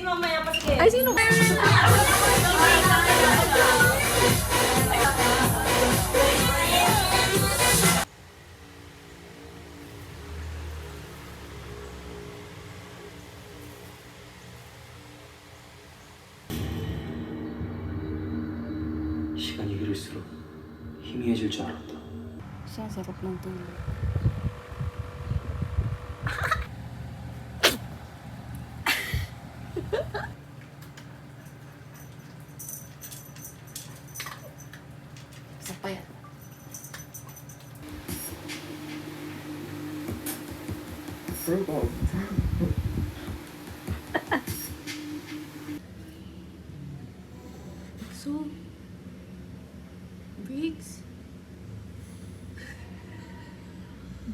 mamaya pa sige. Ay, sino? 시간이 흐를수록 희미해질 줄 알았다. Siya, sarap ng tulog. Isa pa yan. So, Briggs?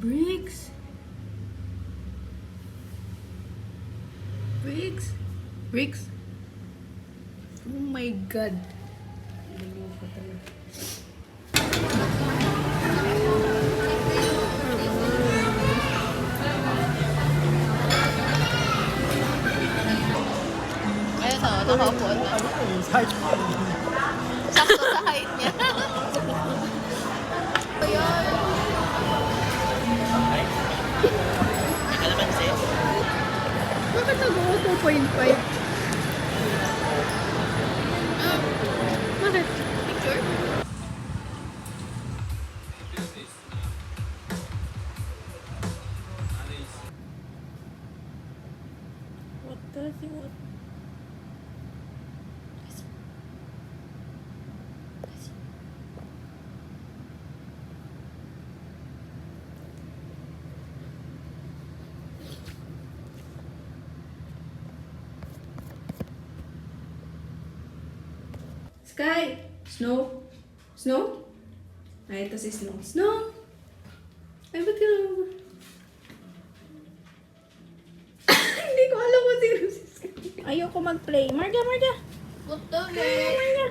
Briggs? Briggs? Briggs? Oh my God. Ayun na, nakaupo na. Sakto sa height niya. Ayan. Bakit nag-o 2.5? Bakit? Picture? What does he want? Sky! Snow? Snow? Ay, ito si Snow. Snow! Ay, ba't ka naman? Hindi ko alam kung sino si Sky. Ayoko mag-play. Marga, Marga! What the Marga!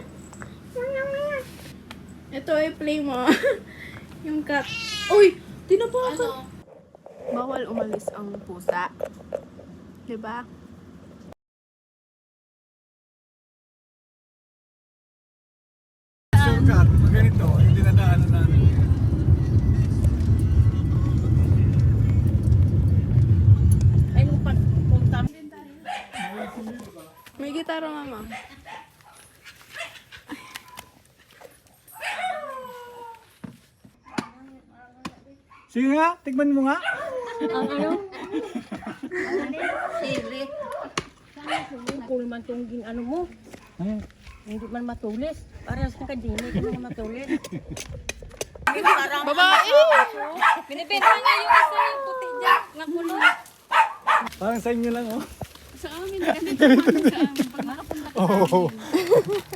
Marga, Marga! Ito ay play mo. Yung cat. Uy! Tinapa ka! Ano? Bawal umalis ang pusa. Diba? Shortcut, ganito, hindi na daanan namin. Ay, nung punta. May gitara, mama. Sige nga, tikman mo nga. Ang ano? Sili. Kung man itong ano mo, hindi man matulis. Para sa kadini, hindi man matulis. Babae! Binibenta niya yung isa yung puti dyan, na kulot. Parang sa inyo lang, oh. Sa amin, ganito sa amin. Pag nakapunta ka Oh.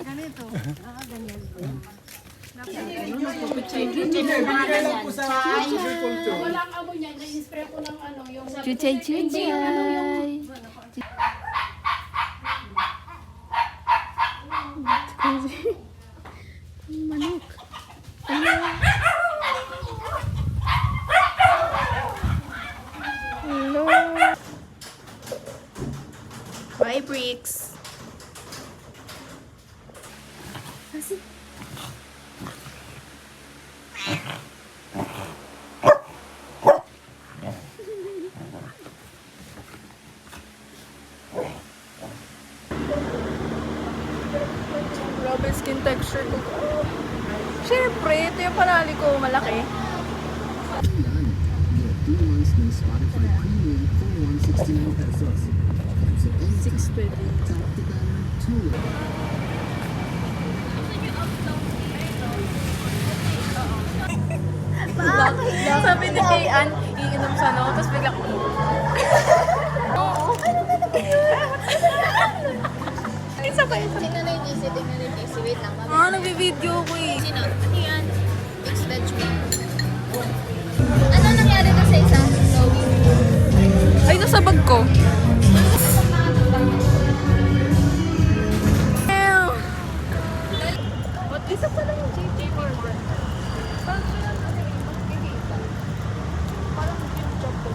Ganito. Ah, ganyan. Walang amo niya, na-spray ko ng ano, yung sa... Chuchay, chuchay. Manok. Hello. Bye, Bricks. Kasi... Grabe skin texture ko. Siyempre, ito yung panali ko, malaki. Done. Get 3 months new Spotify Premium for 169 pesos. Cancel anytime. 620. Tap the banner to Sabi ni Kian, iinom sa no, tapos bigla ko. Isa pa, isa. Tingnan na yung GC, tingnan na yung GC. Wait lang, mami. Nag-video ko eh. Sino? Ano yan? X-veg me. Ano nangyari na sa isang Zoe? Ay, nasa bag ko. What? Isa pa lang yung JJ Morgan. Parang sila natin yung magkikita. Parang yung job ko.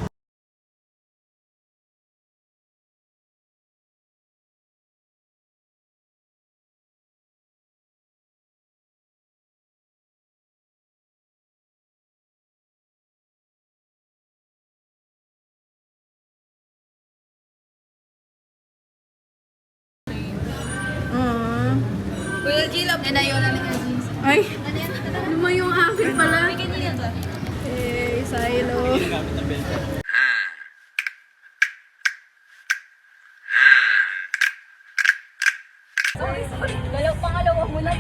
Yan na yun. Ay, lumayo yung akin pala. Eh, silo. Galaw pangalawa mo na.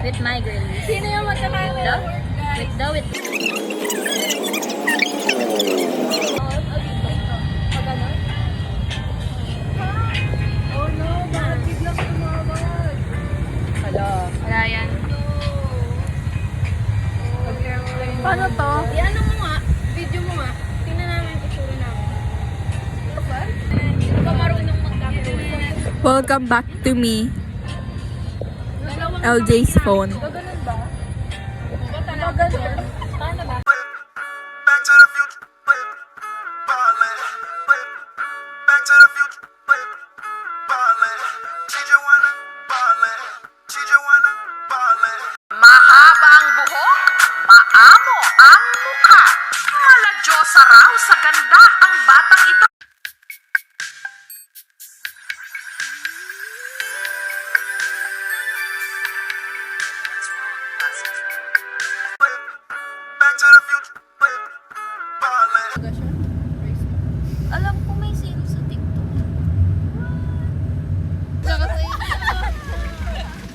With my girl. Sino yung magka-camera? With the with. Oh no, bakit biglang tumawag? Wala yan. Paano to? Ano mo nga? Video mo nga. Tingnan namin yung itsura namin. Ano ba? Hindi ka marunong mag-camera. Welcome back to me. LJ's phone. Gaganon ba? Gaganon? Paano ba? Back to the future. Ballin'. Back to the future. Ballin'. Chijuana. Ballin'. Chijuana. Ballin'. Mahaba ang buhok, maamo ang mukha. Maladyosa raw sa ganda ang batang ito. Back to the future. Ballin'. Alam ko may sino sa TikTok.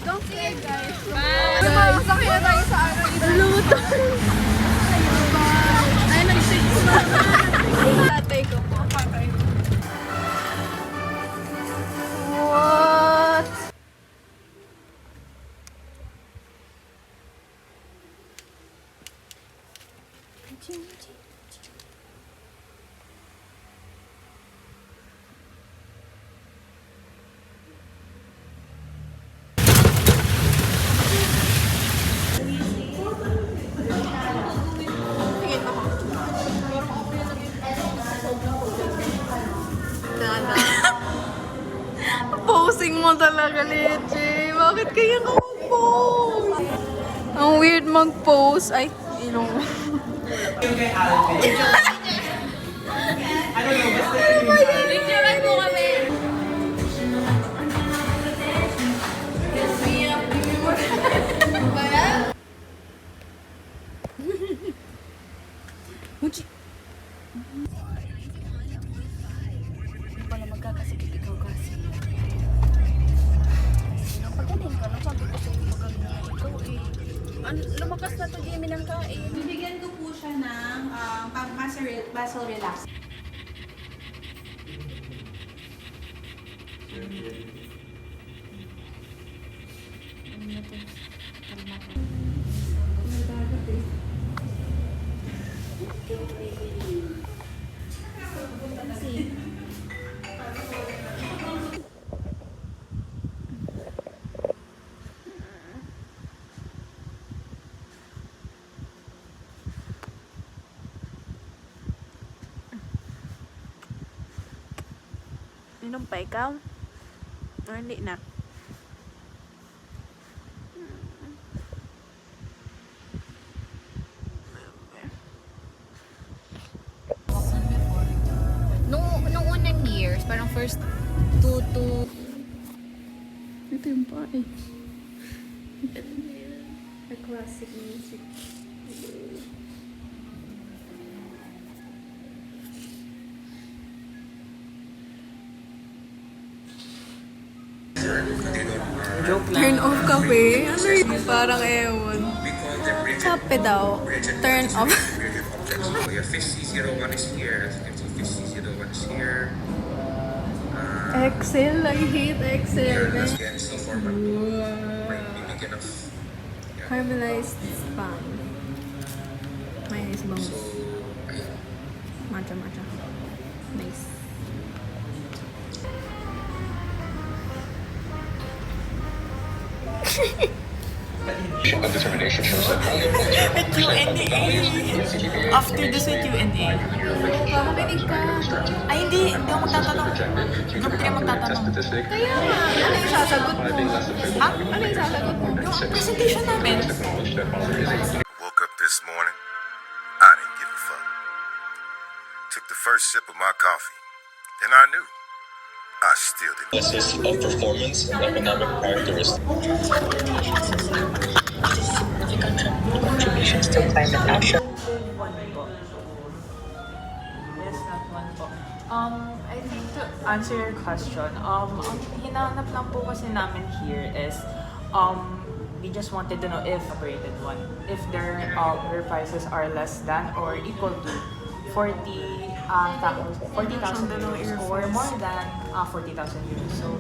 Don't see it, guys. Bye. Masakit na tayo sa ano. Luto. Bye. Ay, nag-shake ko na. Tatay ko po. Patay ko. What? Posing mo talaga, Leche. Bakit kaya ka mag-pose? Ang weird mag-pose. Ay, ilong mo. Picturean mo kami. Pala magkakasakit ikaw kasi. Pagaling ka na, sabi ko sa'yo magaling na ikaw eh. Lumakas na to Jimmy ng kain. Bibigyan ko po siya ng muscle relax. Inom pa ikaw? O hindi na? Nung unang years, parang first two Ito yung pa eh. A classic music. Turn off kape? Ano yun? Parang ewan. Kape daw. Turn off. Your fish C01 is here. As you can see, fish C01 is here. Excel. I hate Excel. Again, still format. Bibigyan of Caramelized spam. Mayonnaise bones. Matcha. Nice. After this with Q&A. Makinig ka. Ay, hindi ako magtatanong. Group 3 magtatanong. Kaya nga. Ano yung sasagot mo? Ha? Ano yung sasagot mo? Yung presentation namin. Woke up this morning, I didn't give a fuck. Took the first sip of my coffee, and I knew Analysis of performance and economic characteristics. Contributions to climate action. Yes, not one po. I think to answer your question, ang hinahanap lang po kasi namin here is, we just wanted to know if operated one, if their prices are less than or equal to 40,000 euros or more than 40,000 euros. So,